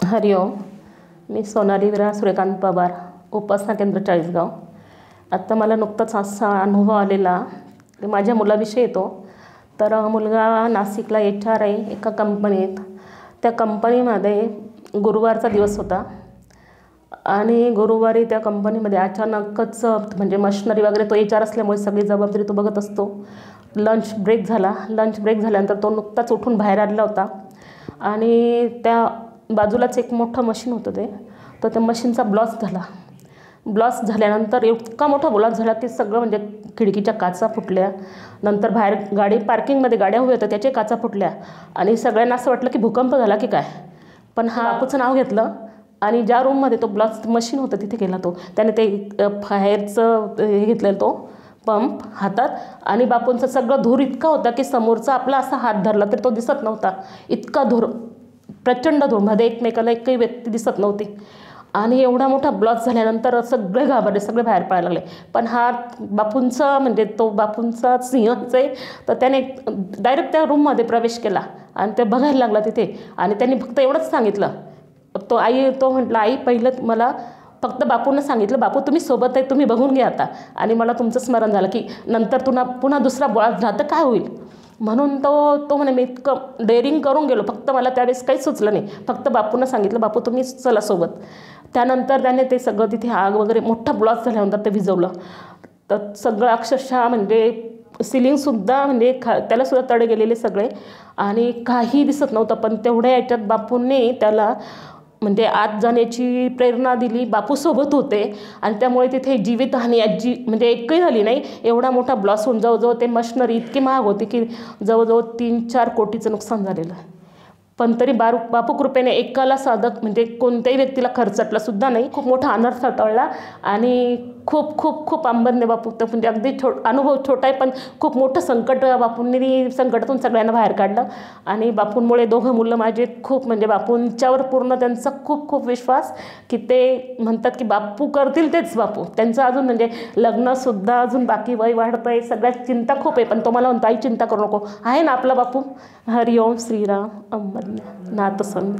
हरिओम. मी सोनाली विरा सूर्यकांत पवार, उपासना केंद्र चाळीसगाव. आत्ता मला नुकताच असा अनुभव आलेला माझ्या मुलाविषयी येतो. तर मुलगा नाशिकला HR आहे एका कंपनीत. त्या कंपनीमध्ये गुरुवारचा दिवस होता आणि गुरुवारी त्या कंपनीमध्ये अचानकच म्हणजे मशिनरी वगैरे तो HR असल्यामुळे सगळी जबाबदारी तो बघत असतो. लंच ब्रेक झाला. लंच ब्रेक झाल्यानंतर तो नुकताच उठून बाहेर आलेला होता आणि त्या बाजूलाच एक मोठं मशीन होतं तर त्या मशीनचा ब्लास्ट झाला. ब्लास्ट झाल्यानंतर इतका मोठा ब्लास्ट झाला की सगळं म्हणजे खिडकीच्या काचा फुटल्या. नंतर बाहेर गाडी पार्किंगमध्ये गाड्या उभ्या होत्या त्याचे काचा फुटल्या आणि सगळ्यांना असं वाटलं की भूकंप झाला की काय. पण बापूचं नाव घेतलं आणि ज्या रूममध्ये तो ब्लास्ट मशीन होतं तिथे गेला तो. त्याने ते फायरचं हे घेतलेलं तो पंप हातात आणि बापूंचं सगळं धूर इतका होता की समोरचा आपला असा हात धरला तर तो दिसत नव्हता. इतका धूर, प्रचंड धूर, मध्ये एकमेकाला एकही व्यक्ती दिसत नव्हती. आणि एवढा मोठा ब्लास्ट झाल्यानंतर सगळे घाबरले, सगळे बाहेर पळायला लागले. पण हा बापूंचा म्हणजे तो बापूंचा सिंहच आहे. तर त्याने डायरेक्ट त्या रूममध्ये प्रवेश केला आणि ते बघायला लागला तिथे. आणि त्यांनी फक्त एवढंच सांगितलं, तो म्हटला आई पहिलं मला फक्त बापूंना सांगितलं बापू तुम्ही सोबत आहे, तुम्ही बघून घ्या आता. आणि मला तुमचं स्मरण झालं की नंतर पुन्हा दुसरा ब्लास्ट झाला तर काय होईल. म्हणून तो म्हणे मी इतकं डेअरिंग करून गेलो. फक्त मला त्यावेळेस काहीच सुचलं नाही. फक्त बापूंना सांगितलं बापू तुम्ही चला सोबत. त्यानंतर त्याने ते सगळं तिथे आग वगैरे मोठा ब्लास्ट झाल्यानंतर ते विझवलं. तर सगळं अक्षरशः म्हणजे सिलिंगसुद्धा म्हणजे त्यालासुद्धा तडे गेलेले सगळे आणि काही दिसत नव्हतं. पण तेवढ्या याच्यात बापूंनी त्याला म्हणजे आत जाण्याची प्रेरणा दिली. बापू सोबत होते आणि त्यामुळे तिथे जीवितहानी म्हणजे एकही झाली नाही. एवढा मोठा ब्लास्ट होऊन जवळजवळ ते मशिनरी इतकी महाग होती की जवळजवळ 3-4 कोटीचं नुकसान झालेलं आहे. पण तरी बापू कृपेने एकाला साधक म्हणजे कोणत्याही व्यक्तीला खर्चटला सुद्धा नाही. खूप मोठा अनर्थ टळला आणि खूप खूप खूप अंबरने बापू तर म्हणजे अगदी अनुभव छोटा आहे पण खूप मोठं संकट बापूंनी संकटातून सगळ्यांना बाहेर काढलं. आणि बापूंमुळे 2 मुलं माझे खूप म्हणजे बापूंच्यावर पूर्ण त्यांचा खूप खूप विश्वास की ते म्हणतात की बापू करतील तेच बापू. त्यांचं अजून म्हणजे लग्नसुद्धा अजून बाकी वय वाढतं आहे. सगळ्यात चिंता खूप आहे. पण तो मला म्हणतो आई चिंता करू नको, आहे ना आपला बापू. हरिओम श्रीराम अंबरने नाथ संत.